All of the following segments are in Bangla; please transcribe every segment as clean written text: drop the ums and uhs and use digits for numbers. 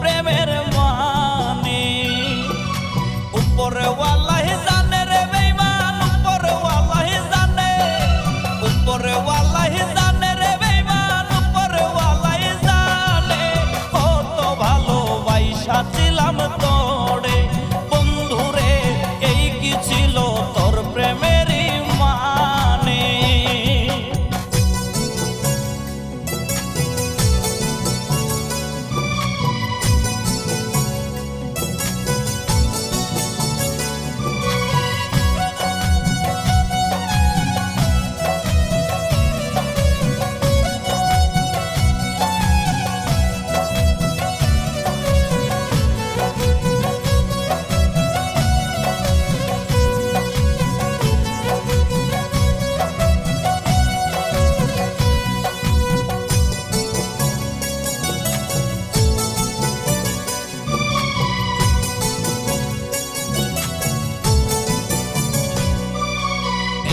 প্রেমের মানে। উপরওয়ালাহি জানে রে বেঈমান, উপরওয়ালাহি জানে, উপরওয়ালাহি জানে রে বেঈমান, উপরওয়ালাহি জানে। কত ভালোবাসা ছিলাম তোরে বন্ধুরে, এই কি ছিল তোর প্রেমেরই মানে।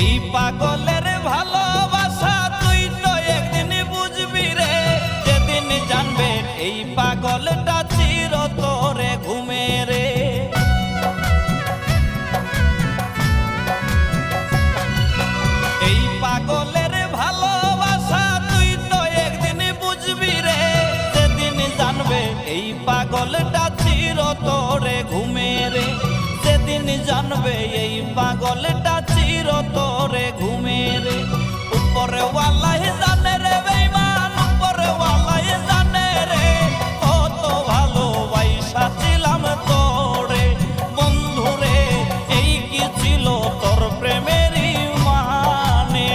এই পাগলের ভালোবাসা তুই তো একদিন বুঝবি রে, যেদিন জানবে এই পাগলটা চিরতরে ঘুমে রে। এই পাগলের ভালোবাসা তুই তো একদিন বুঝবি রে, যেদিন জানবে এই পাগলটা চিরতরে ঘুমে রে। যেদিন জানবে এই পাগলটা চিরতরে ঘুমে রে। উপরওয়ালাহি জানে রে বেঈমান, উপরওয়ালাহি জানে রে। কত ভালোবাসা ছিলাম তোরে বন্ধুরে, এই কি ছিল তোর প্রেমেরই মানে।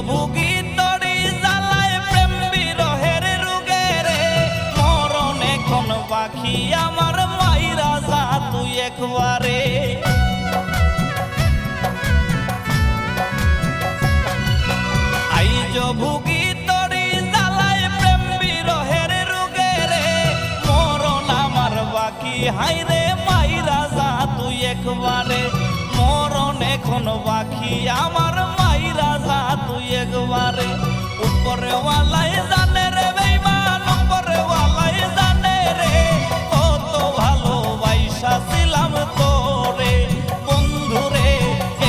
ভুগি তরি জ্বালায় প্রেম বিরহের রোগে রে, মরণ এখন বাকি আমার মাইরা যা তুই একবারে। আইজ ভুগি তরি জ্বালায় প্রেম বিরহের রোগে রে, মরণ আমার বাকি হাইরে মাইরা যা তুই একবারে। মরণ এখন বাকি আমার মাইরা যা তুই একবারে। উপরওয়ালাহি জানে রে বেঈমান, উপরওয়ালাহি জানে রে। কত ভালোবাসা ছিলাম তোরে বন্ধুরে,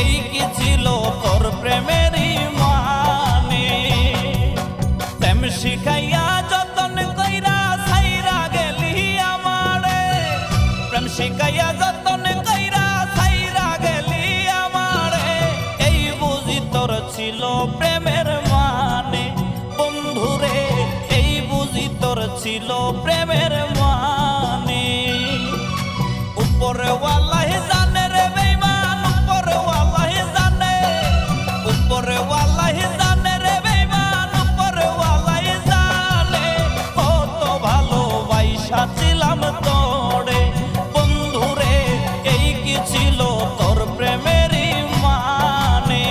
এই কি ছিল তোর প্রেমেরই মানে। প্রেম শিখাইয়া যতন কইরা ছাইরা গেলি আমারে, প্রেম শিখাইয়া যতন কইরা ছাইরা গেলি আমারে। এই বুঝি তোর ছিল প্রেমের মানে বন্ধুরে, এই বুঝি তোর ছিল প্রেমের মানে। উপরওয়ালাহি জানে রে বেঈমান, উপরওয়ালাহি জানে, উপরওয়ালাহি জানে রে বেঈমান, উপরওয়ালাহি জানে। কত ভালোবাসা ছিলাম তোরে বন্ধুরে, এই কি ছিল তোর প্রেমেরই মানে।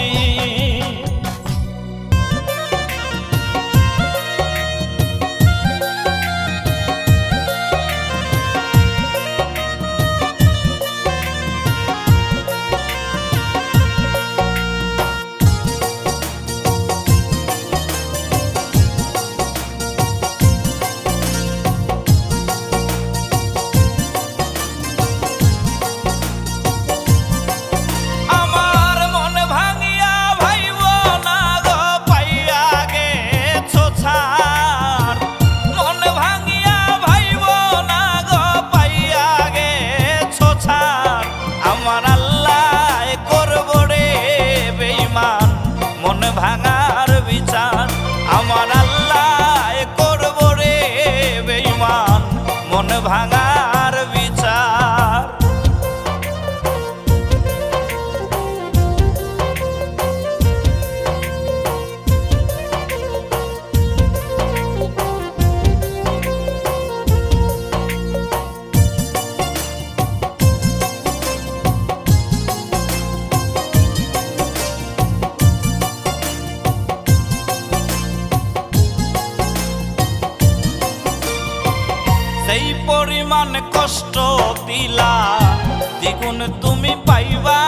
কষ্ট দিলা দ্বিগুণ তুমি পাইবা,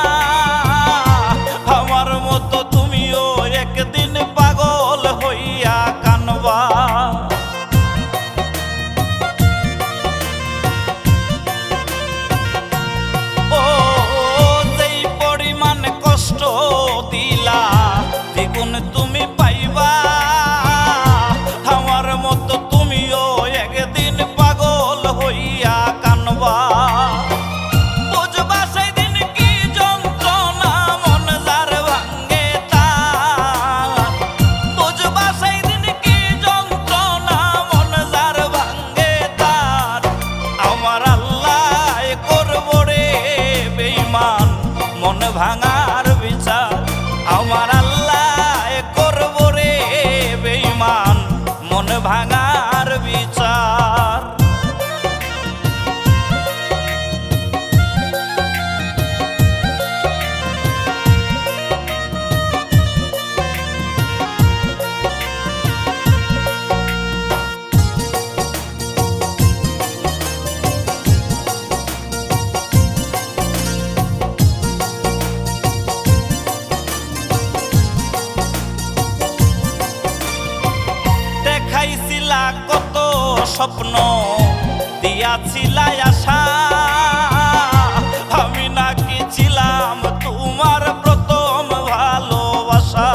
আমার মতো তুমিও একদিন পাগল হইয়া কানবা। ও যেই পরিমাণ কষ্ট দিলা দ্বিগুণ তুমি পাইবা, আমার মতো তুমিও একদিন পাগল হইয়া কানবা। বুঝবা সেদিন কি যন্ত্রণা মন যার ভাঙ্গে তার, বুঝবা সেদিন কি যন্ত্রণা মন যার ভাঙ্গে তার। আমার আল্লাহ করব রে বেঈমান মন ভাঙার বিচার, আমার আল্লাহ করব রে বেঈমান মন ভাঙার বিচার। দেখাইছিলা কত স্বপ্ন দিয়াছিলা আশা, আমি নাকি ছিলাম তোমার প্রথম ভালোবাসা।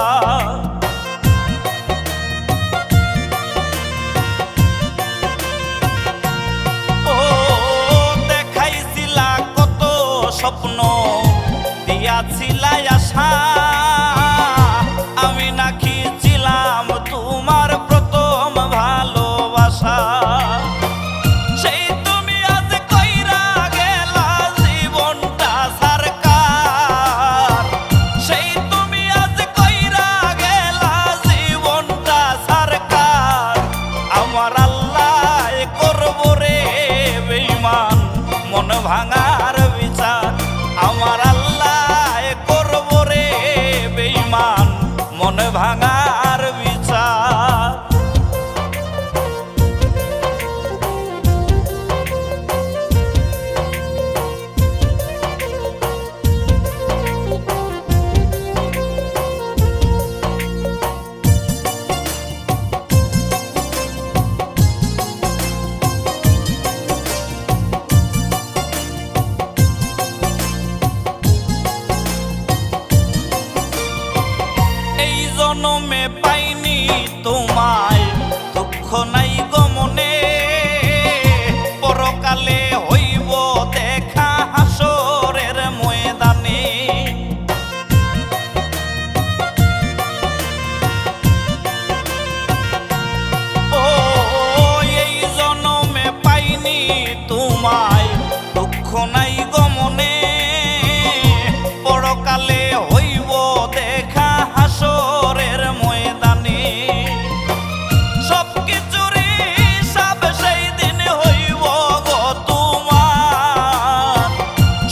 ও দেখাইছিলা কত স্বপ্ন দিয়াছিলা আশা, আমি নাকি ছিলাম তোমার প্রথম ভালোবাসা। সেই তুমি আজ কইরা গেলা জীবনটা সরকার, সেই তুমি আজ কইরা গেলা জীবনটা সরকার। আমার আল্লাহ করব রে বেঈমান মন ভাঙার বিচার, আমার আল্লাহ করব রে বেঈমান মন ভাঙার বিচার। এই জনমে পাইনি তোমায় দুঃখ নাই গমনে, পরকালে হইব দেখা হাসরের ময়দানে। ও এই জনমে পাইনি তোমায় দুঃখ নাই গমনে, পরকালে হইব দেখা হাসরের ময়দানে। সবকিছুর হিসাব সেই দিন হইব গো তোমার,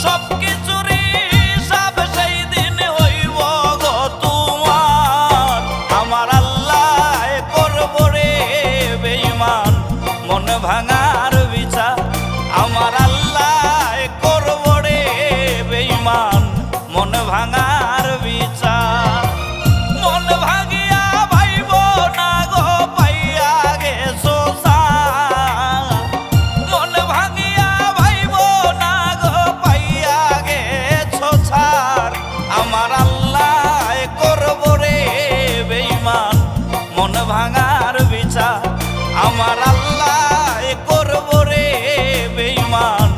সবকিছুর হিসাব সেই দিন হইব গো তোমার। আমার আল্লাহ করব রে বেঈমান মন ভাঙার বিচার, আমার আল্লাহ করব রে বেঈমান মন ভাঙার বিচার। মন ভাগিয়া ভাইব না গো পাইয়া গেছো সার, মন ভাগিয়া ভাইব না গো পাইয়া গেছো সার। আমার আল্লাহ করব রে বেঈমান মন ভাঙার বিচার, আমার আল্লাহ করব রে বেঈমান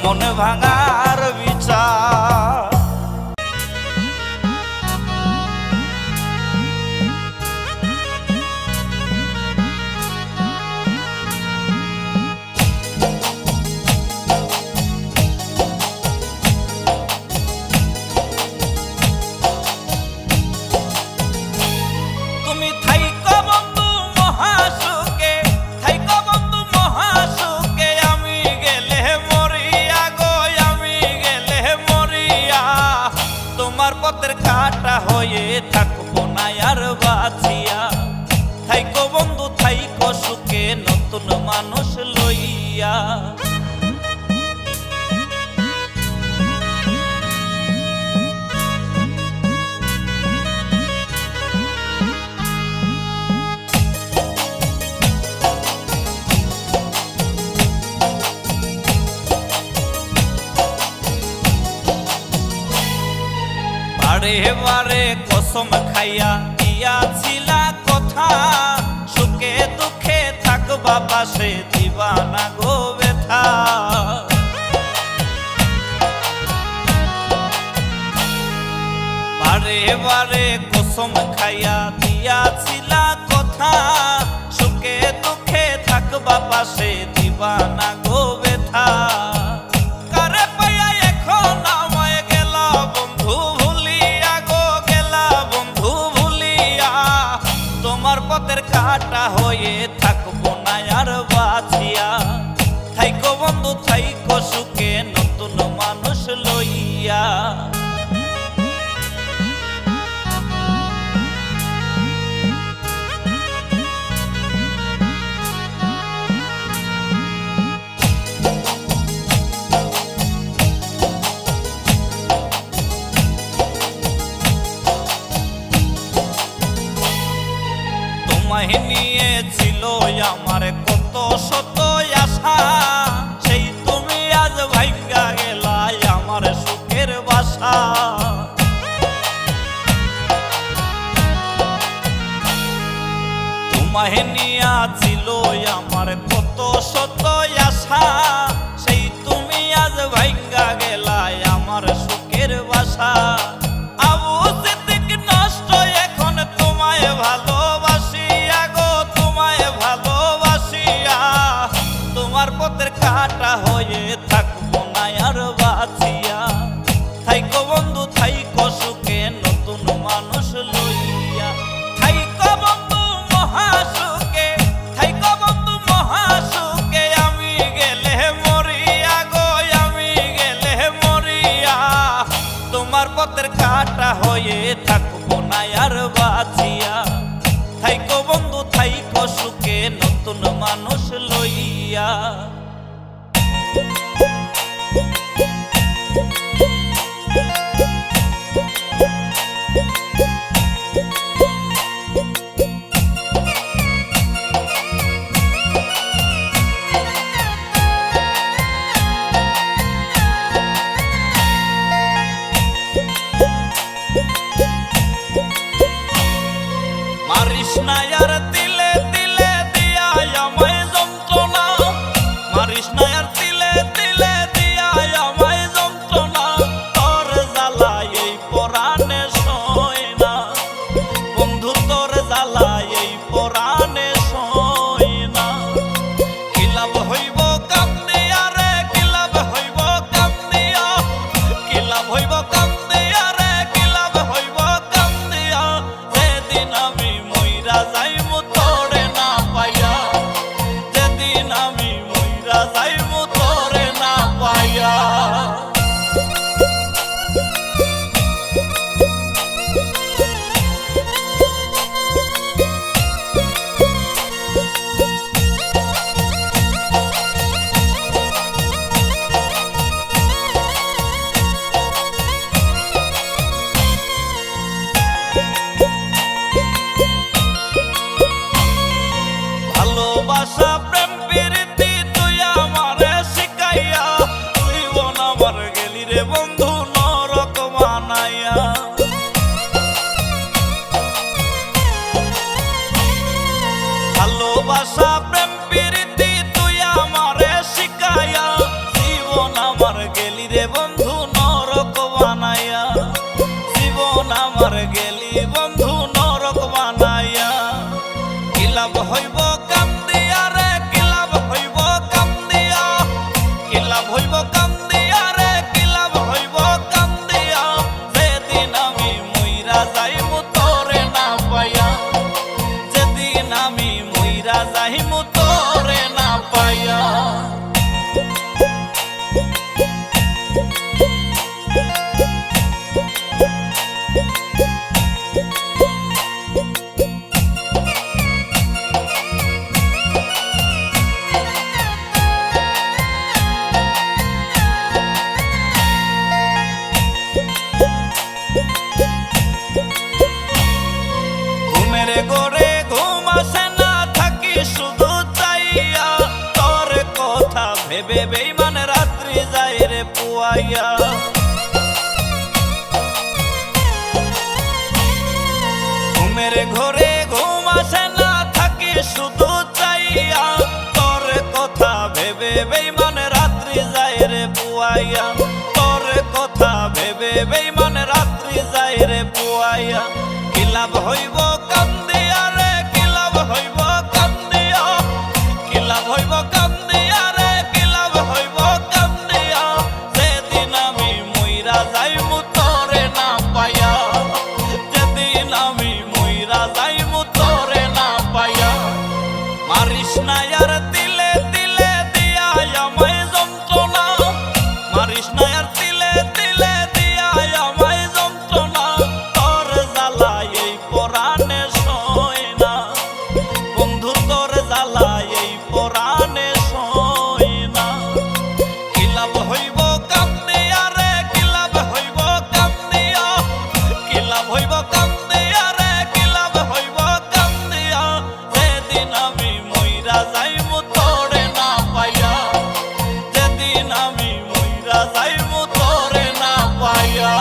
মন ভাঙার বিচার। তুমি থাইকো বন্ধু মহাসুখে, থাইকো বন্ধু মহাসুখে, আমি গেলে মরিয়া গো, আমি গেলে মরিয়া। তোমার পথের কাটা হয়ে থাকবো না আর বাঁচিয়া। থাইকো বন্ধু থাইকো সুখে নতুন মানুষ লইয়া। বারে বারে কসম খাইয়া দিয়াছিলা কথা, সুখে দুঃখে থাকবা পাশে, দিবা না গো ব্যথা। বারে বারে কসম খাইয়া দিয়াছিলা কথা, সুখে দুঃখে থাকবা পাশে, দিবা না গো ব্যথা। কারে পাইয়া এখন আমায় গেলা বন্ধু ভুলিয়া গো, গেলা বন্ধু ভুলিয়া। তোমার পথের কাটা হয়ে থাকবো না আর বাঁচিয়া। থাইকো বন্ধু থাইকো সুখে নতুন মানুষ লইয়া। তোমায় নিয়ে ছিল আমার কত শত আশা, সেই তুমি আজ ভাঙ্গা গেলা আমার সুখের বাসা। তোমায় নিয়ে ছিল আমার কত শত আশা, সেই তুমি আজ ভাঙ্গা গেলা আমার সুখের বাসা। আবু সিদ্দিক নষ্ট এখন তোমায় ভালোবাসিয়া গো, তোমায় ভালোবাসিয়া। তোমার পথের কাটা হয়ে থাকবো না আর বাঁচিয়া। থাইকো বন্ধু থাইকো সুখে নতুন মানুষ লইয়া। থাইকো বন্ধু মহাসুখে, থাইকো বন্ধু মহাসুখে। আমি গেলে মরিয়া গো, আমি গেলে মরিয়া। তোমার পথের কাটা হয়ে থাকবো না আর বাঁচিয়া। থাইকো বন্ধু থাইকো সুখে নতুন মানুষ লইয়া। মারিস না আর তিলে তিলে দিয়া আমায় যন্ত্রণা, মারিস না আর তিলে তিলে দিয়া আমায় যন্ত্রণা। তোর জ্বালা এই পরাণে সয় না বন্ধু, তোর জ্বালা এই পরাণে সয় না। কি লাভ হইব কান্দিয়া রে, কি লাভ হইব কান্দিয়া, কি লাভ হইব কান্দিয়া রে, কি লাভ হইব কান্দিয়া। যেদিন আমি মইরা যাইমু তোরে না পাইয়া, যেদিন আমি মইরা যাইমু তোরে না পাইয়া। ভালোবাসা প্রেম প্রীতি তুই আমারে শিখাইয়া, জীবন আমার গেলি রে বন্ধু নরক বানাইয়া। ভালোবাসা প্রেম প্রীতি তুই আমারে শিখাইয়া, জীবন আমার গেলি রে বন্ধু নরক বানাইয়া। জীবন আমার গেলি বন্ধু নরক বানাইয়া। কি লাভ হইব কান্দিয়া রে, কি লাভ হইব কান্দিয়া, কি লাভ হইব কান্দিয়া রে, কি লাভ হইব কান্দিয়া। যেদিন আমি মইরা যাইমু তোরে না পাইয়া, যেদিন আমি মইরা যাইমু তোরে না পাইয়া। গোরে ঘুম আসে না, থাকি শুধু চাইয়া। তোর কথা ভেবে বেইমান রাত্রি যায় রে পুয়াইয়া। ঘুমের ঘরে ঘুম আসে না, থাকি শুধু চাইয়া তোর কথা ভেবে বেঈমান রাত্রি যায় রে পুয়াইয়া, তোর কথা ভেবে বেঈমান রাত্রি যায় রে পুয়াইয়া। কি লাভ হইব কান্দিয়া রে, কি লাভ হইব কান্দিয়া, কি লাভ হইব কান্দিয়া রে, কি লাভ হইব কান্দিয়া, যেদিন আমি মইরা যাইমু তোরে না পাইয়া, যেদিন আমি মইরা যাইমু তোরে না পাইয়া। মারিস না আর তিলে তিলে দিয়া আমায় যন্ত্রণা, মারিস না আর তিলে তিলে দিয়া আমায় যন্ত্রণা, তোর জ্বালায় এই পরাণে সয় না বন্ধু, তোর জ্বালায় এই পরাণে সয় না। কি লাভ হইব কান্দিয়া রে, কি লাভ হইব কান্দিয়া, কি লাভ হইব কান্দিয়া রে, কি লাভ হইব কান্দিয়া, যেদিন আমি মইরা যাইমু তোরে না পাইয়া, যেদিন আমি মইরা যাইমু তোরে না পাইয়া।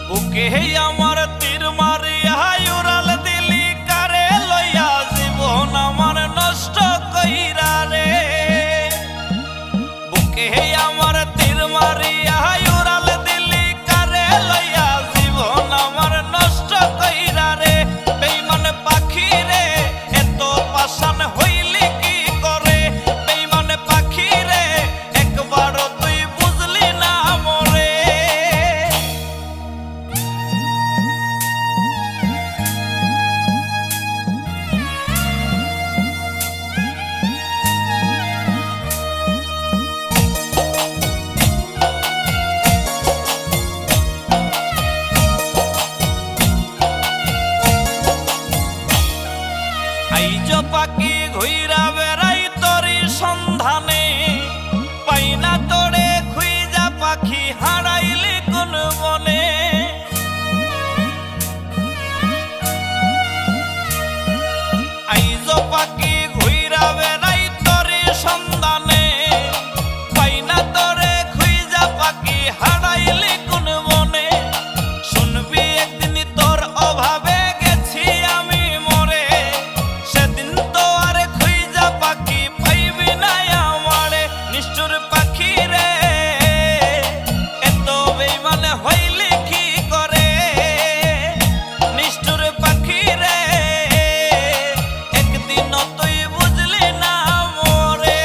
বুকে আমার তীর মারিয়া উড়াল দিলি কারে লইয়া, জীবন আমার নষ্ট কইরা রে। বুকে আমার তীর মারিয়া উড়াল দিলি কারে লইয়া, জীবন আমার নষ্ট কইরা রে। বেঈমান পাখি রে এত পাষাণ হইলি কি করে, বেঈমান পাখি রে একবারও তুই বুঝলি না মরে। আইজ পাখি ঘুইরা বেড়াই তোরি সন্ধানে, পাই না তোরে খুইজা পাখি হারাইলি কোন বনে। আইজ পাখি ঘুইরা বেড়াই তোরি সন্ধানে, পাই না তোরে খুইজা পাখি হারাইলি কোন বনে। শুনবি একদিন তোর অভাবে গেছি আমি মরে, সেদিন তো আর খুইজা পাখি পাইবি না আমারে। নিষ্ঠুর পাখি রে এত বেঈমান হইলি কি করে, নিষ্ঠুর পাখি রে একদিন তুই বুঝলি না মরে।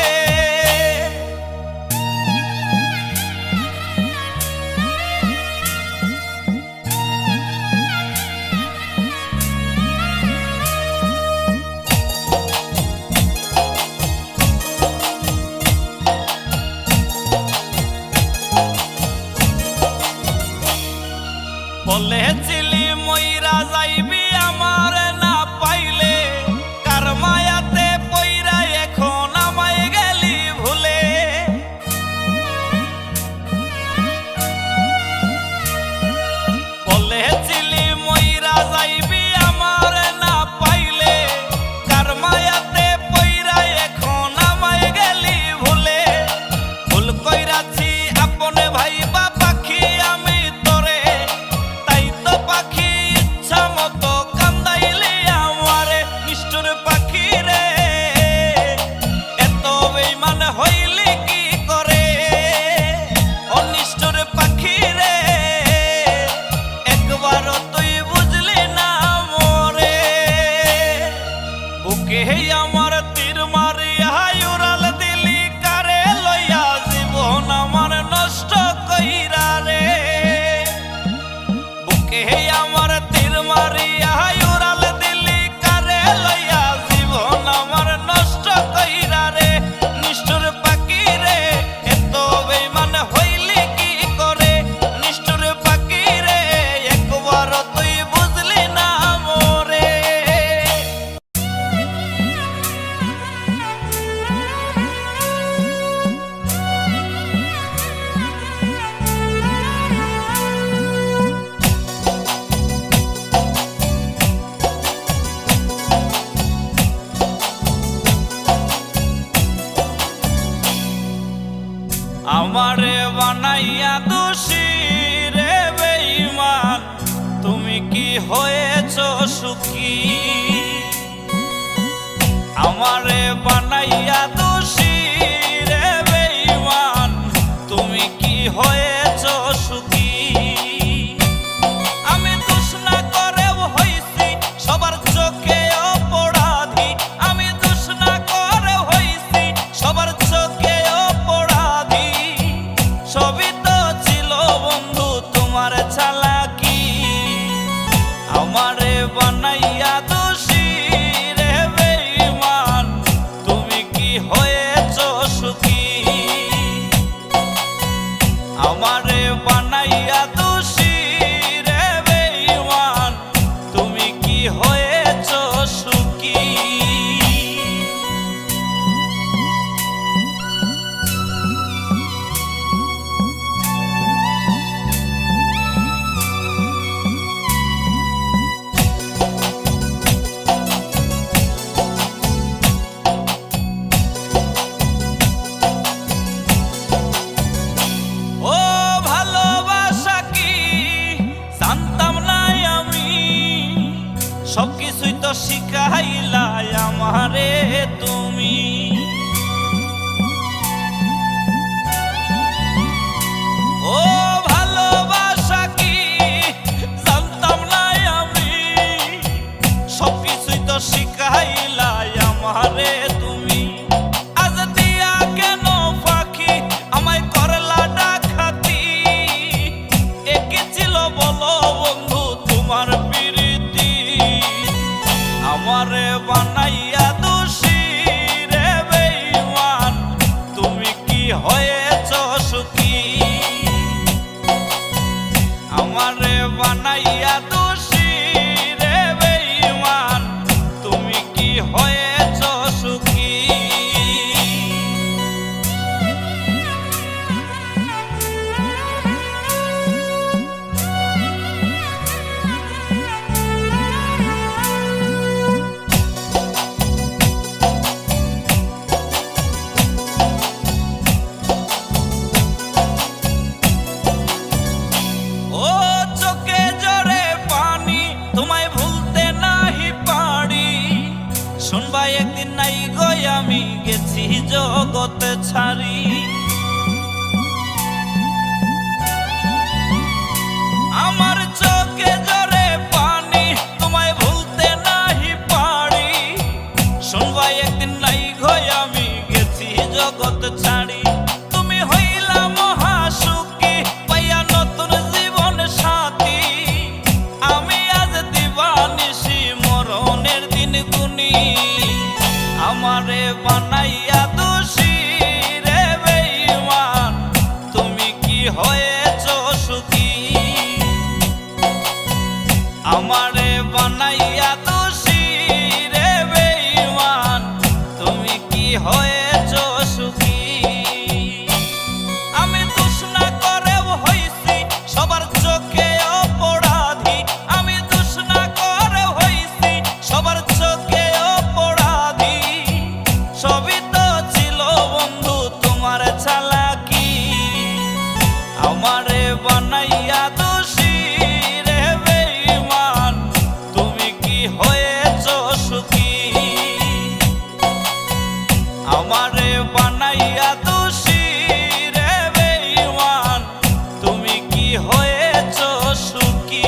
বলেছিলি মইরা যাইবি আমার না পাইলে, কার মায়াতে পইরা এখন আমায় গেলি ভুলে। বলেছিলি মইরা যাইবি আমার না পাইলে, কার মায়াতে পইরা এখন আমায় গেলি ভুলে। ভুল কইরাছি আপনে ভাইবা পাখি আমি তোরে, তাই তো পাখি ইচ্ছা মতো কান্দাইলি আমারে। নিষ্ঠুর পাখি রে এত বেঈমান হইলি কি করে, ও নিষ্ঠুর পাখি রে একবারও তুই বুঝলি না মরে। বুকে আমার তীর মারিয়া উড়াল দিলি কারে লইয়া, জীবন আমার নষ্ট কইরা রে। বুকে আমার তীর মারিয়া উড়াল দিলি কারে লইয়া, জীবন আমার নষ্ট কইরা রে। নিষ্ঠুর পাখি রে এত বেঈমান হইলি কি করে, নিষ্ঠুর পাখি রে একবারও তুই বুঝলি না মরে। আমারে বানাইয়া দোষী রে বেঈমান, তুমি কি হয়েছ সুখী? আমারে বানাইয়া দোষী রে বেঈমান, তুমি কি হয়েছ সুখী? আমি দোষ না করেও হইছি সবার চোখে অপরাধী, আমি দোষ না করেও হইছি সবার চোখে অপরাধী। সবই তো ছিল বন্ধু তোমার চালাকি, আমারে বানাইয়া দোষী রে বেঈমান, তুমি কি হয়েছ সুখী? আমারে বানাইয়া দোষী রে বেঈমান, তুমি কি হয়েছ সুখী? ও ভালোবাসা কি জানতাম না আমি, সবকিছুই তো শিখাইলা আমারে তুমি। ও ভালোবাসা কি জানতাম না আমি, সবকিছুই তো শিখাইলা আমারে তুমি। আজ দিয়া কেন পাখি আমায় করলা ডাকাতি, একে ছিল বলো বন্ধু তোমার প্রীতি? আমারে বানাইয়া দোষী রে বেঈমান, তুমি কি হয়েছ সুখী? আমারে বানাইয়া দোষী রে বেঈমান, তুমি কি হয়েছ সুখী? ও চোখে জরে পানি তোমায় ভুলতে নাহি পারি, শুনবা একদিন নাই গো আমি গেছি জগতে ছাড়ি। আমার চোখে জরে পানি তোমায় ভুলতে নাহি পারি, শুনবা একদিন নাই গো আমি গেছি জগৎ ছাড়ি। তুমি হইলা মহাসুখী পাইয়া নতুন জীবন সাথী, আমি আজ দিবানিশি মরণের দিন গুনি। আমারে বানাইয়া দোষী রে বেঈমান, তুমি কি হয়েছ সুখী? আমারে বানাইয়া দোষী রে বেঈমান, তুমি কি হয়েছ সুখী? আমি দোষ না করেও হইছি সবার চোখে অপরাধী, আমি দোষ না করেও হইছি সবার চোখে অপরাধী। সবই তো ছিল বন্ধু তোমার চালাকি, আমারে বানাইয়া দোষী রে বেঈমান, তুমি কি হয়েছ সুখী? আমারে বানাইয়া দোষী রে বেঈমান, তুমি কি হয়েছ সুখী?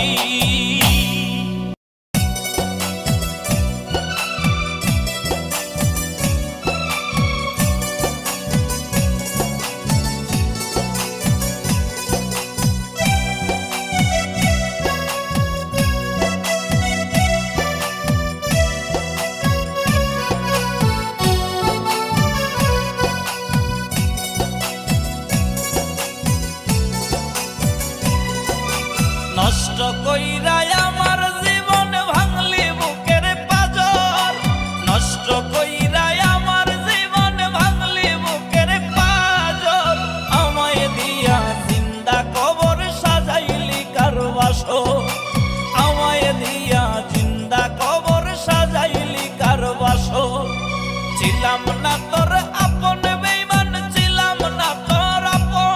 নষ্ট কইরা আমার জীবন ভাঙলি বুকের পাজর, নষ্ট কইরা আমার জীবন ভাঙলি বুকের পাজর। আমায় দিয়া জিন্দা কবর সাজাইলি কার বাসর, আমায় দিয়া জিন্দা কবর সাজাইলি কার বাসর। ছিলাম না তোর আপন বেঈমান, ছিলাম না তোর আপন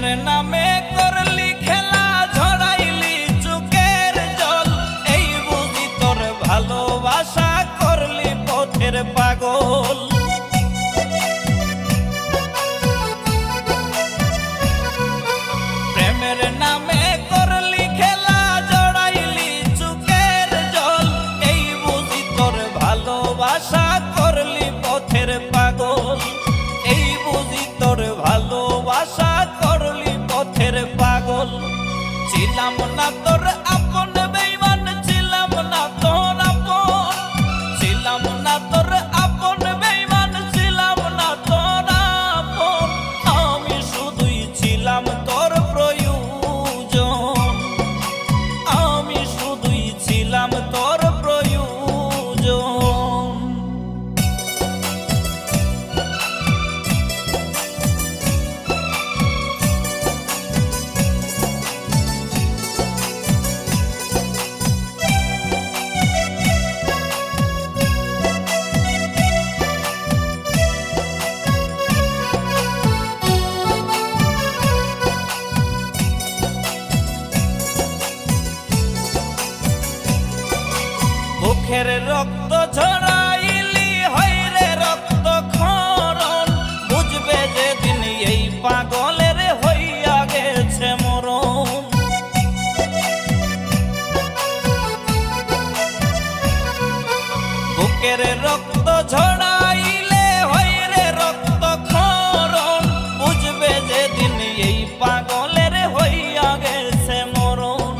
প্রেমের নামে করলি খেলা, ঝরাইলি চোখের জল, এই বুঝি তোর ভালোবাসা, করলি পথের পাগল। প্রেমের নামে করলি খেলা, ঝরাইলি চোখের জল, এই বুঝি তোর ভালোবাসা, করলি পথের পাগল। এই বুঝি তোর ভালোবাসা, করলি পথের পাগল। ছিলাম না তোর আপন বেঈমান, ছিলাম না তোর আপন, ছিলাম না তোর আপন বেঈমান, ছিলাম না তোর আপন। আমি শুধুই ছিলাম তোর প্রয়োজন, আমি শুধুই ছিলাম তোর প্রয়োজন। বুকের রক্ত ঝরাইলি, হইরে রক্ত ক্ষরণ, বুঝবে যেদিন এই পাগলের হইয়া গেছে মরণ। বুকের রক্ত ঝরাইলে, হইরে রক্ত ক্ষরণ, বুঝবে যেদিন এই পাগলের হইয়া গেছে মরণ।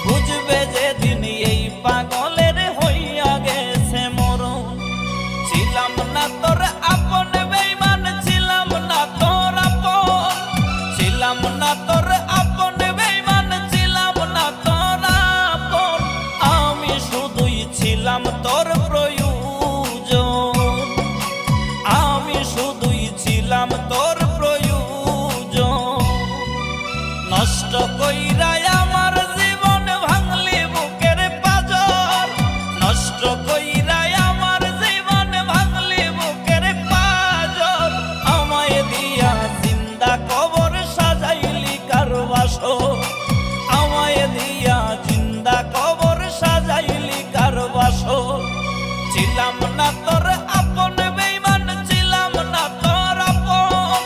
বুঝবে যেদিন এই পাগলের হইয়া গেছে মরণ। ছিলাম না তোর আপন বেঈমান, ছিলাম না তোর আপন, ছিলাম না তোর আপন বেঈমান, ছিলাম না তোর আপন। আমি শুধুই ছিলাম তোর প্রয়োজন, আমি শুধুই ছিলাম তোর প্রয়োজন। নষ্ট কইরা আমার জীবন ভাঙলি বুকের পাঁজর, নষ্ট কইরা আমার জীবন ভাঙলি বুকের পাঁজর। আমায় দিয়া জিন্দা কবর সাজাইলি কার বাসর, আমায় দিয়া জিন্দা কবর সাজাইলি কার বাসর। ছিলাম না তোর আপন বেঈমান, ছিলাম না তোর আপন,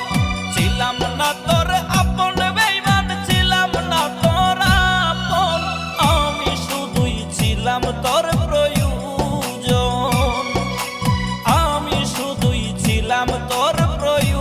ছিলাম না তোর আপন বেঈমান, ছিলাম না তোর আপন। আমি শুধুই ছিলাম তোর প্রয়োজন, আমি শুধুই ছিলাম তোর প্রয়োজন।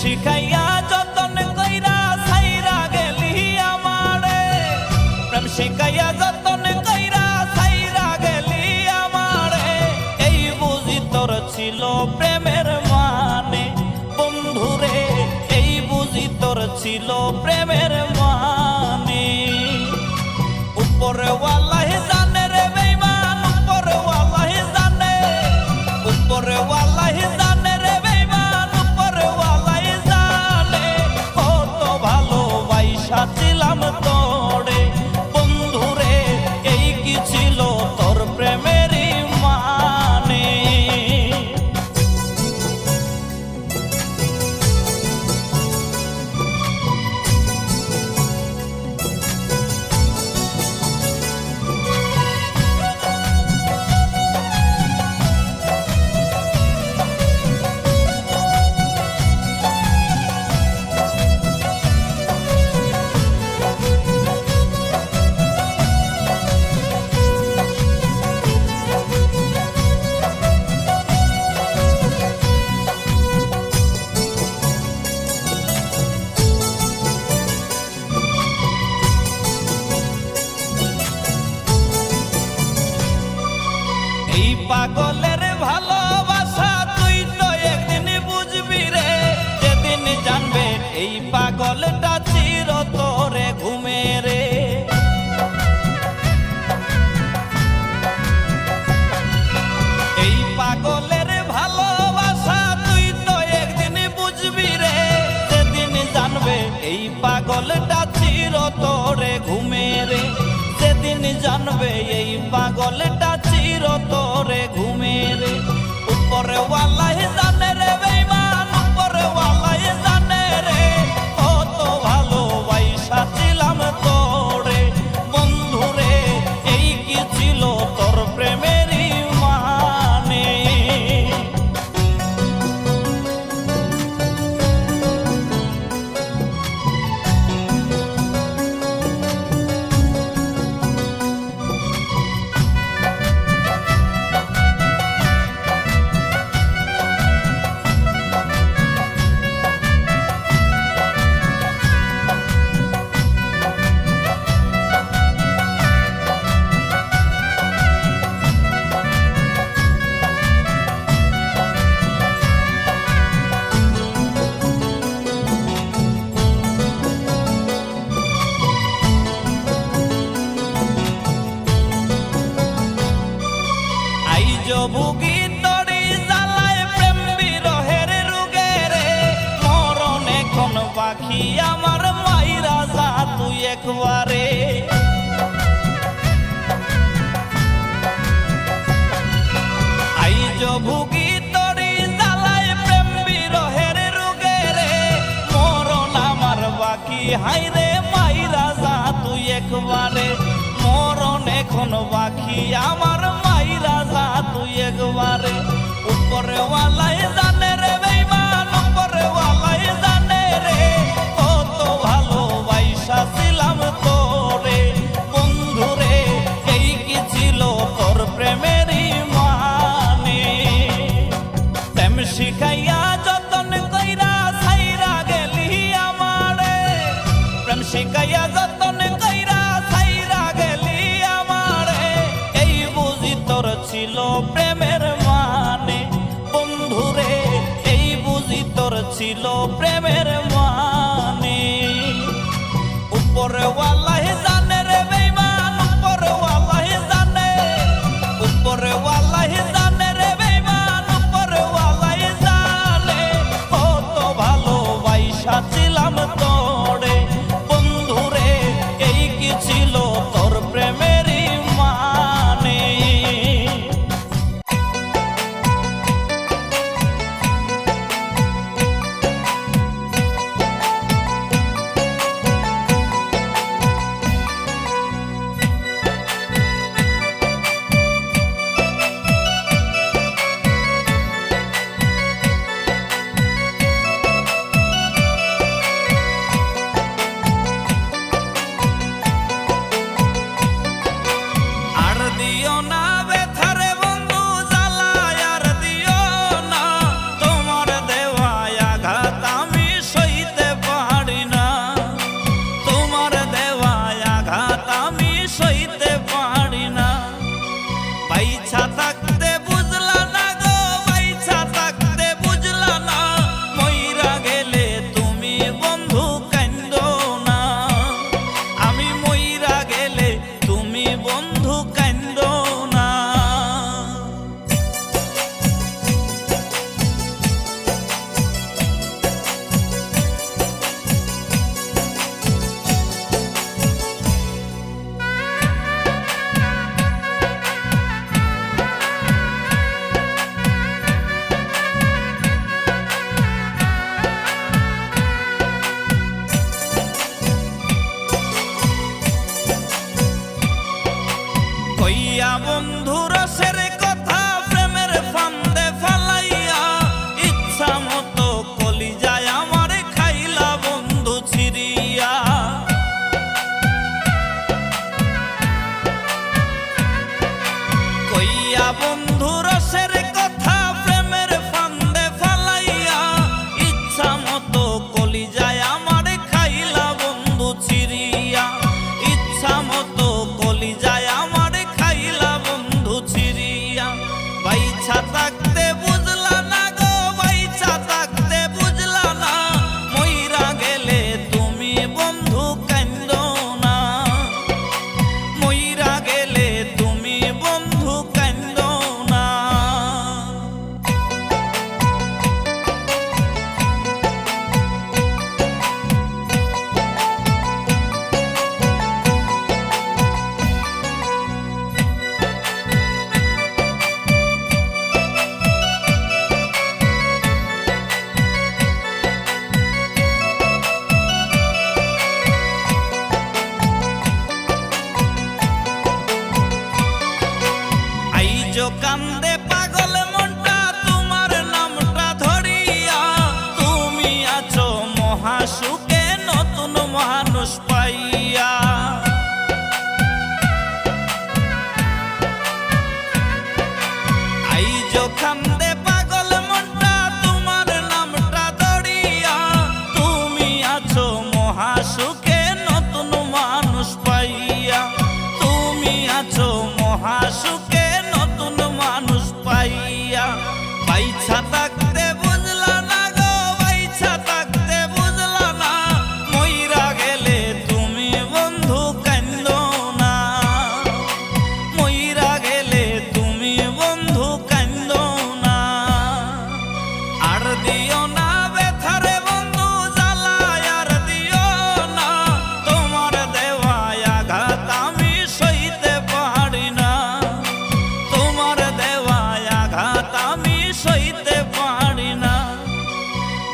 শিখাইয়া যতন কইরা ছাইরা গেলি আমারে, প্রেম শিখাইয়া যতন কইরা ছাইরা গেলি আমারে। এই বুঝি তোর ছিল প্রেমের মানে বন্ধুরে, এই বুঝি তোর ছিল প্রেমের মানে। উপরে ওয়াল্লাহি জানে রে বেঈমান, উপরে ওয়াল্লাহি জানে, উপরে ওয়াল্লাহি জানে রে বেঈমান, উপরে ওয়াল্লাহি জানে। কত ভালোবাসা ছিলাম তোরে বন্ধুরে, এই কি ছিল তোর প্রেমের মানে। জানবে এই পাগলটা চিরতরে ঘুমের উপরে ওয়ালাই জানে রে বেঈমান উপরে ওয়ালাই জানে রে কত ভালোবাসা ছিলাম তোরে বন্ধু রে এই কি ছিল তোর প্রেমেরই মানে ভুগি তরি জ্বালায় প্রেম বিরহের রোগে রে মরণ এখন পাখি আমার মাইরা যা তুই একবারে আইজ ভুগি তরি জ্বালায় প্রেম বিরহের রোগে রে মরণ আমার বাকি হাই রে মাইরা যা তুই একবারে মরণ এখন বাকি আমার মাইরা যা তুই একবারে উপরে ওয়ালাই জানে রে বেঈমান উপরে ওয়ালাই জানে রে কত ভালোবাসা ছিলাম তোরে বন্ধু রে এই কি ছিল তোর প্রেমেরই মানে প্রেম শিখাইয়া যতন কইরা ছাইরা গেলি আমারে প্রেম শিখাইয়া যতন কইরা ছাইরা গেলি আমারে এই বুঝি তোর ছিল প্রেমের মানে বন্ধু রে এই বুঝি তোর ছিল প্রেমের মানে উপরে ওয়ালাই জানে রে বেঈমান উপরে ওয়ালাই জানে উপরে ওয়ালাই জানে রে বেঈমান উপরে ওয়ালাই জানে কত ভালোবাসা ছিলাম তোরে বন্ধু রে এই কি ছিল তোর প্রেমেরই মানে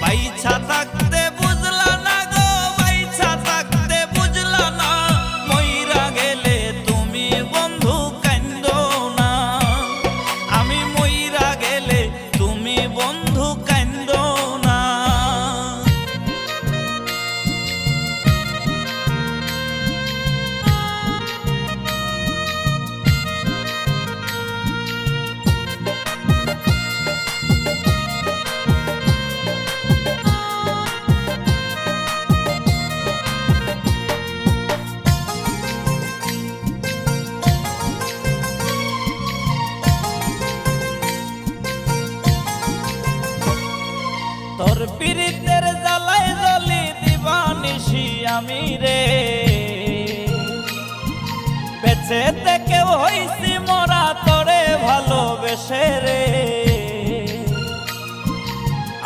বাইছা থাকতে বুঝলা না গো, বাইছা থাকতে বুঝলা না, মইরা গেলে তুমি বন্ধু কান্দো না। আমি মইরা গেলে তুমি বন্ধু কান্দো না। তোর পীড়িতের জ্বালায় জ্বলি দিবানিশি আমি রে, বেঁচে থেকেও হইছি মরা তোরে ভালোবেসে রে।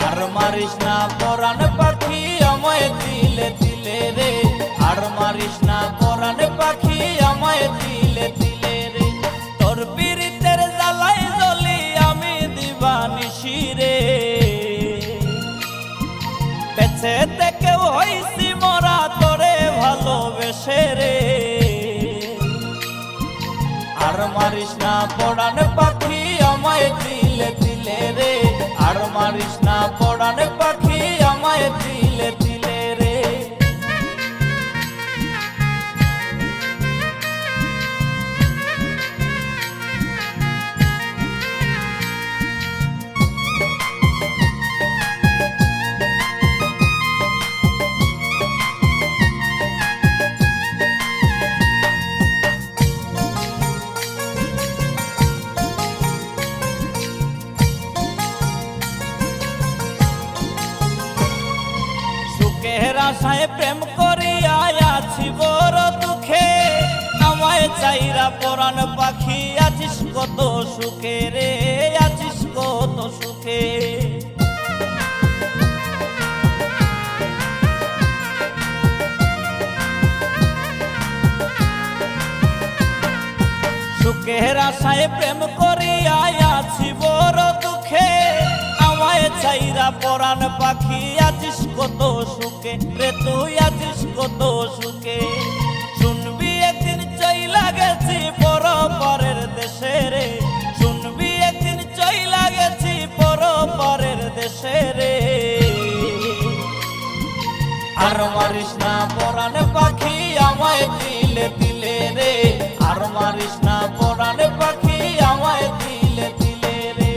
আর মারিস না পরাণ পাখি আমায় দিলে দিলে রে, আর মারিস না পরাণ পাখি আমায় দিলে দিলে রে। তোর পীড়িতের জ্বালায় জ্বলি আমি দিবানিশি রে, বেঁচে থেকেও হইছি মরা তোরে ভালোবেসে রে। আর মারিস না পরাণ পাখি আমায় দিলে দিলে রে, আর মারিস না পরাণ পাখি আমায় দিলে দিলে রে। সুখের আশায় প্রেম করিয়া আছি বড় দুঃখে, আমায় চাইরা পরাণ পাখি আছিস কত সুখে রে, আছিস কত সুখে। সুখের আশায় প্রেম করিয়া আছি বড় দুঃখে, আমায় চাইরা পরাণ পাখি আছিস কত সুখে রে, তুই আছিস কত সুখে। শুনবি একদিন চইলা গেছি পর পরের দেশে রে, শুনবি একদিন চইলা গেছি পর পরের দেশে রে। আর মারিস না পরাণ পাখি আমায় দিলে দিলে রে, আর মারিস না পরাণ পাখি আমায় দিলে দিলে রে।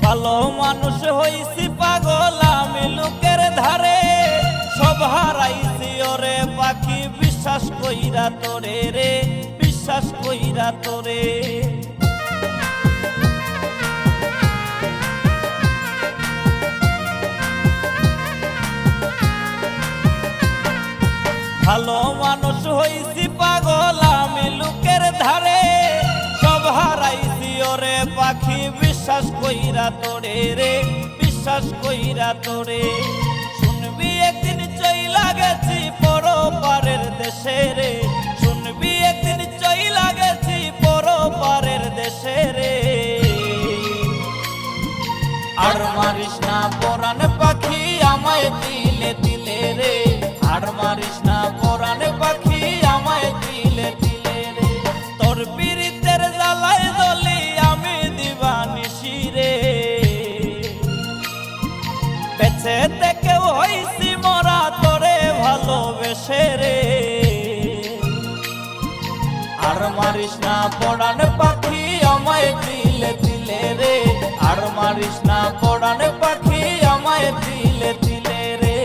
ভালো মানুষ হইছি পাগল আমি লোকের ধারে, সব হারাইছি ওরে পাখি বিশ্বাস কইরা তোরে রে, বিশ্বাস কইরা তোরে। ভালো মানুষ হইছি পাগল আমি লোকের ধারে, সব হারাইছি ওরে পাখি বিশ্বাস কইরা তোরে রে, বিশ্বাস কইরা তোরে। শুনবি একদিন চইলা গেছি পর পারের দেশে রে, শুনবি একদিন চইলা গেছি পর পারের দেশে রে। আর মারিস না পরাণ পাখি আমায় দিলে দিলে রে, আর মারিস না পরাণ পাখি আমায় দিলে দিলে রে। তোর পীড়িতের জ্বালায় জ্বলি আমি দিবানিশি রে, বেঁচে থেকেও হইছি মরা তোরে ভালোবেসে রে। আর মারিস না পরাণ পাখি আমায় দিলে দিলে রে, আর মারিস না পরাণ পাখি আমায় দিলে দিলে রে।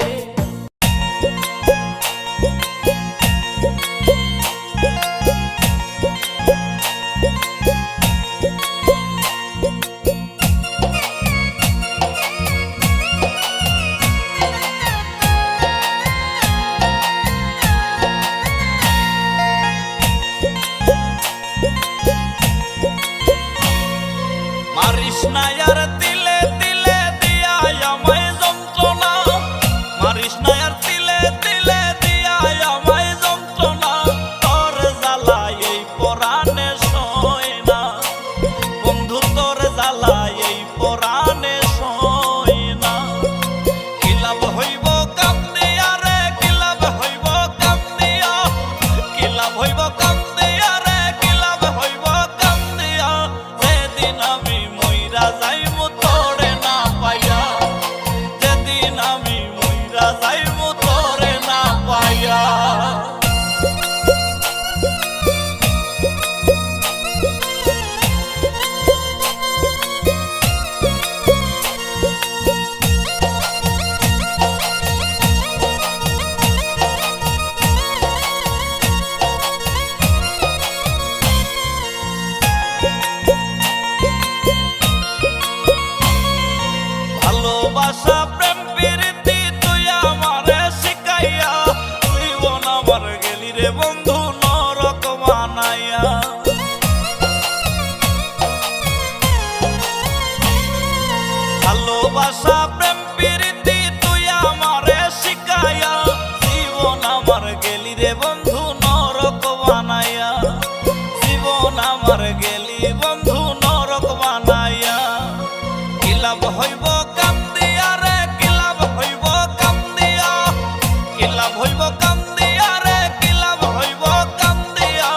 লাভ হইব কান্দিয়া রে কি লাভ হইব কান্দিয়া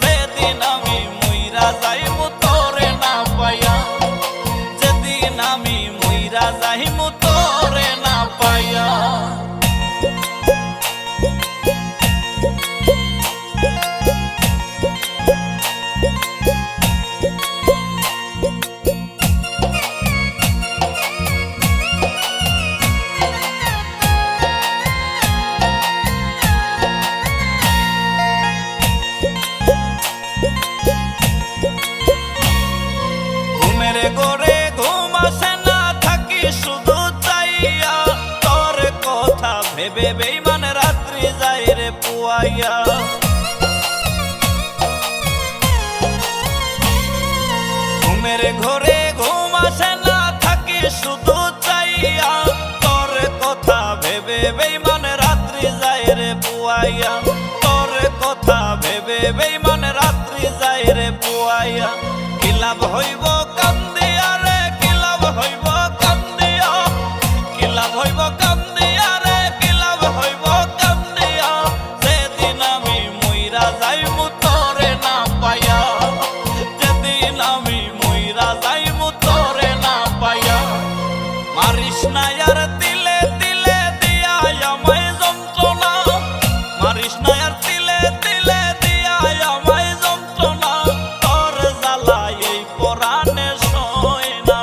যেদিন আমি মইরা যাইমু তোরে না পাইয়া যেদিন আমি মইরা যাইমু তোরে না পাইয়া গোরে ঘুম আসে না থাকি শুধু চাইয়া তোর কথা ভেবে বেইমান রাত্রি যায় রে পুয়াইয়া ঘুমের ঘরে ঘুম আসে না থাকি শুধু চাইয়া তোর কথা ভেবে বেইমান রাত্রি যায় রে পুয়াইয়া তোর কথা ভেবে বেইমান রাত্রি যায় রে পুয়াইয়া কি লাভ হইব কান্দিয়া রে কি লাভ হইব কান্দিয়া কি লাভ হইব কান্দিয়া রে কি লাভ হইব কান্দিয়া যেদিন আমি মইরা যাইমু তোরে না পাইয়া যেদিন আমি মইরা যাইমু তোরে না পাইয়া মারিস না আর তিলে তিলে দিয়া আমায় যন্ত্রণা মারিস না আর তিলে তিলে দিয়া আমায় যন্ত্রণা তোর জ্বালা এই পরাণে সয় না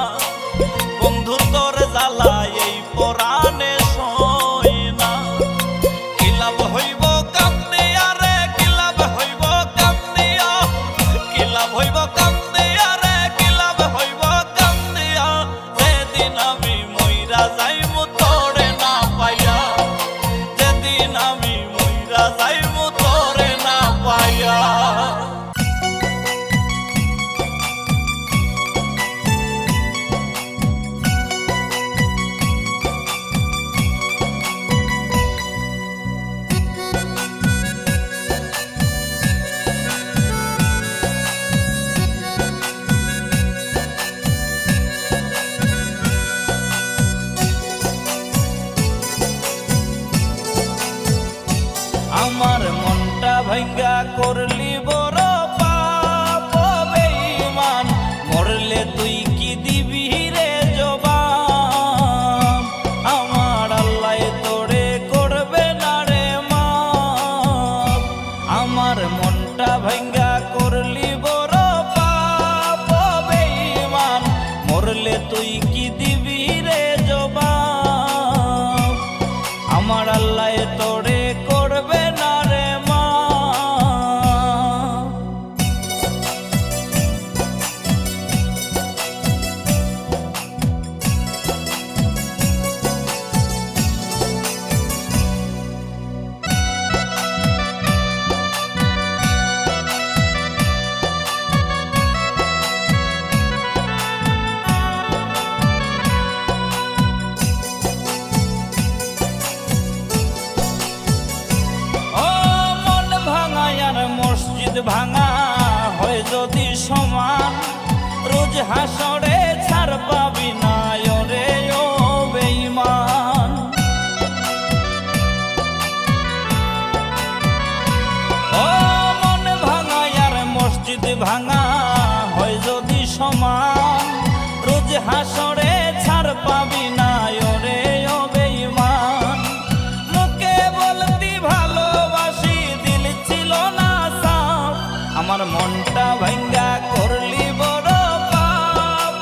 বন্ধু তোর জ্বালা এই পরাণে সয় না কি লাভ হইব কান্দিয়া রে কি লাভ হইব কান্দিয়া কি লাভ হইব কান্দিয়া রে কি লাভ হইব কান্দিয়া যেদিন আমি মইরা যাইমু তোরে না পাইয়া যেদিন আমি মইরা যাইমু তোরে না পাইয়া আমার মনটা ভাঙ্গা করলি বড় পাপ বেঈমান মরলে তুই কি দিবি রে জবাব আমার আল্লাহ তোরে করবে না রে মাপ আমার মনটা ভাঙ্গা করলি বড় পাপ বেঈমান মরলে তুই কি দিবি রে জবাব আমার আল্লাহ তোরে করবে না রে মা ভাঙা হয় যদি সমান রোজ হাসরে ছাড় পাবি না রে ও বেঈমান ও মন ভাঙা আর মসজিদ ভাঙা হয় যদি সমান রোজ হাসরে ছাড় পাবি না রে ও বেঈমান মুখে বলতি ভালোবাসি দিল ছিল না সাফ আমার মনটা ভাঙ্গা করলি বড় পাপ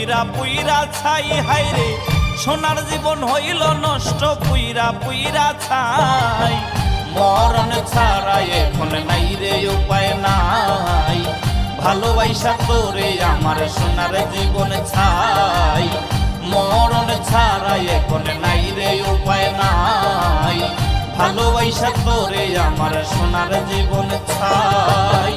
পুইরা পুইরা ছাই হাইরে সোনার জীবন হইল নষ্ট পুইরা পুইরা ছাই মরণ ছাড়া এখন নাই রে উপায় নাই ভালোবাসা তোরে আমার সোনার জীবন ছাই মরণ ছাড়া এখন নাই রে উপায় নাই ভালোবাসা তোরে আমার সোনার জীবন ছাই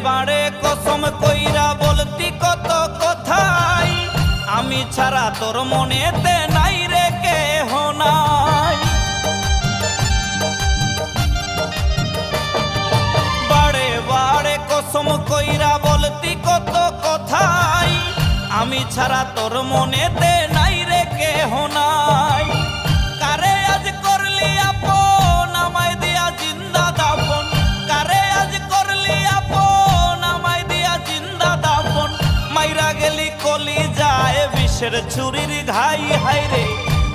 বারে কসম কইরা বলতি কত কথাই আমি ছাড়া তোর মনেতে নাই রে কেহ নাই বারে বারে কসম কইরা বলতি কত কথাই আমি ছাড়া তোর মনেতে নাই রে কেহ নাই কারে আজ করলি আপন আমায় দিয়া জিন্দা দাফন কারে আজ করলি আপন আমায় দিয়া জিন্দা দাফন মাইরা গেলি কলি যায় বিষের ছুরির ঘাই হাইরে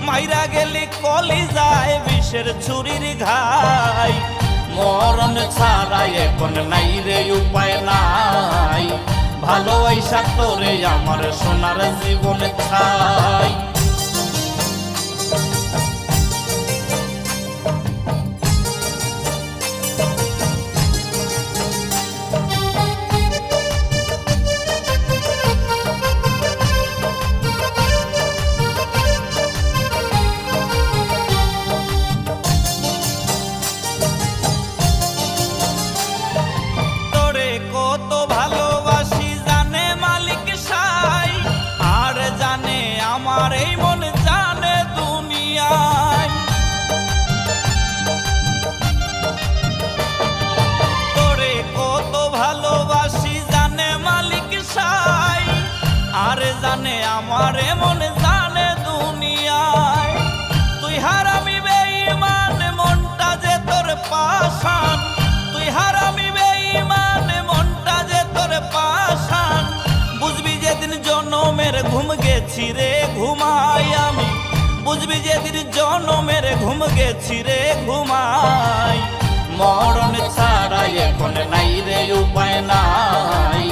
মাইরা গেলি কলি যায় বিষের ছুরির ঘাই মরণ ছাড়া এখন নাই রে উপায় নাই ভালোবাসা তোরে আমার সোনার জীবন ছাই কত ভালোবাসি জানে মালিক সাই আর জানে আমার এই মন জানে দুনিয়ায় তোরে কত ভালোবাসি জানে মালিক সাই আর জানে আমার এই মন জানে দুনিয়ায় তুই হারামি বেঈমান মনটা যে তোর পাশান তুই হারামি বেঈমান মনটা যে তোর পাশান বুঝবি যেদিন জনমের ঘুম গেছি রে ঘুমাই আমি বুঝবি যেদিন জনমের ঘুম গেছি রে ঘুমাই মরণ ছাড়া এখন নাই রে উপায় নাই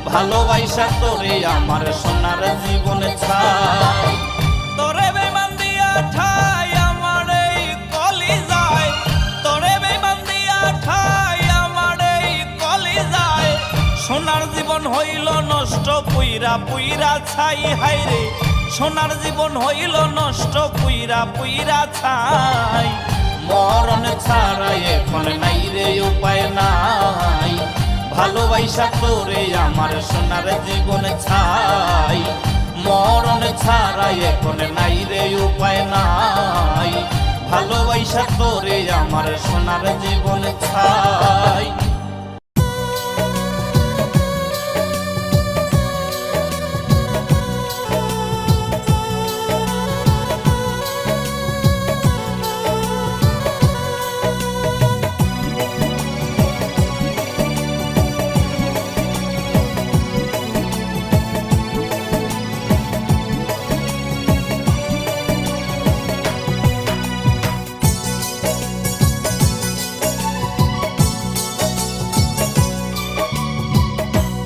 ভালোবাসা তোরে আমার সোনার জীবন ছাই তোরে বেঈমান দিয়া ঠাই আমার এই কলি যায় তোরে বেঈমান দিয়া ঠাই আমার এই কলি যায় সোনার জীবন হইল নষ্ট পুইরা পুইরা ছাই হাইরে সোনার জীবন হইল নষ্ট পুইরা পুইরা ছাই মরণ ছাড়া এখন নাই রে উপায় নাই ভালোবাসা তোরে আমার সোনার জীবন ছাই মরণ ছাড়া এখন নাই রে উপায় নাই ভালোবাসা তোরে আমার সোনার জীবন ছাই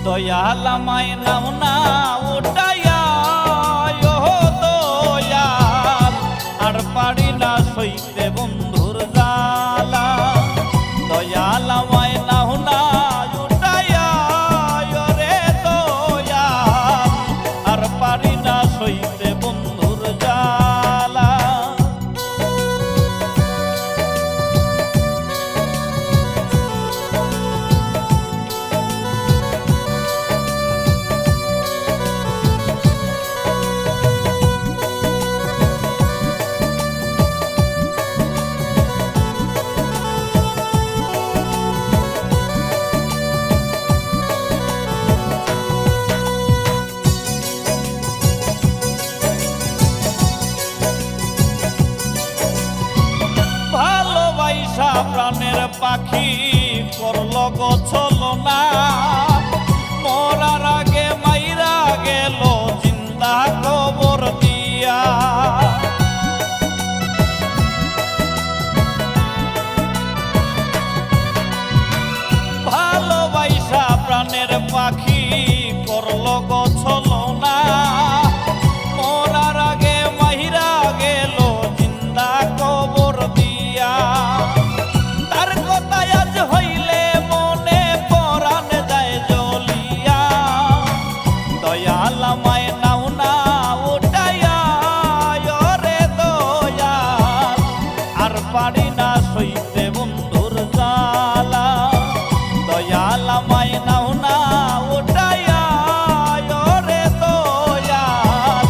দয়াল আমায় নাও না উঠাইয়া ও দয়াল আর পারি না সইতে বন্ধুর জ্বালা দয়াল আমায় নাও না উঠাইয়া রে দয়াল আর পারি না সইতে বন্ধুর জ্বালা পাখি করল গো ছলনা, মরার আগে মাইরা গেল জিন্দা কবর দিয়া। ভালোবাসা প্রাণের পাখি করল গো ছলনা, মরার আগে মাইরা গেল জিন্দা কবর দিয়া। তার কথা আজ হইলে মনে পরাণ যায় জ্বলিয়া, দয়াল আমায় নাও না উঠাইয়া রে দয়াল, আর পারি না সইতে বন্ধুর জ্বালা। দয়াল আমায় নাও না উঠাইয়া রে দয়াল,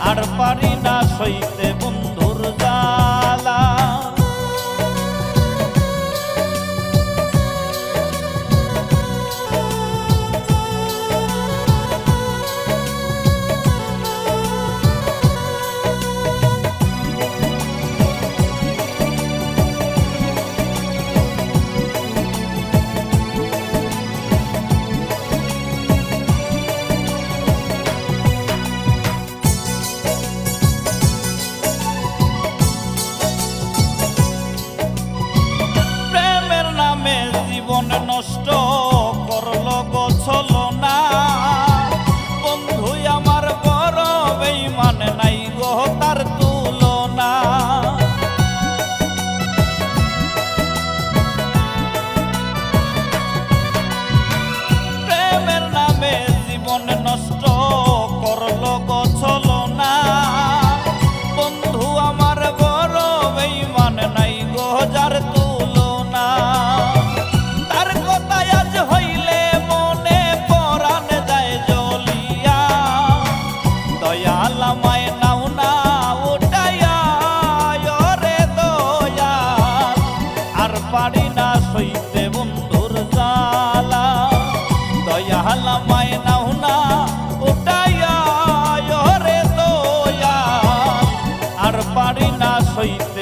আর পারি না সইতে বন্ধুর জ্বালা। জীবন নষ্ট করল গো ছলনা, বন্ধু আমার বড় বেঈমান, নাই গো তার তুলনা। প্রেমের নামে জীবন নষ্ট করল গো ছলনা, বন্ধু আমার বড় বেঈমান, নাই গো যার তুলনা। দয়াল আমায় নাও না উঠাইয়া রে দয়াল, আর পারি না সইতে বন্ধুর জ্বালা। দয়াল আমায় নাও না উঠাইয়া রে দয়াল, আর পারি না সইতে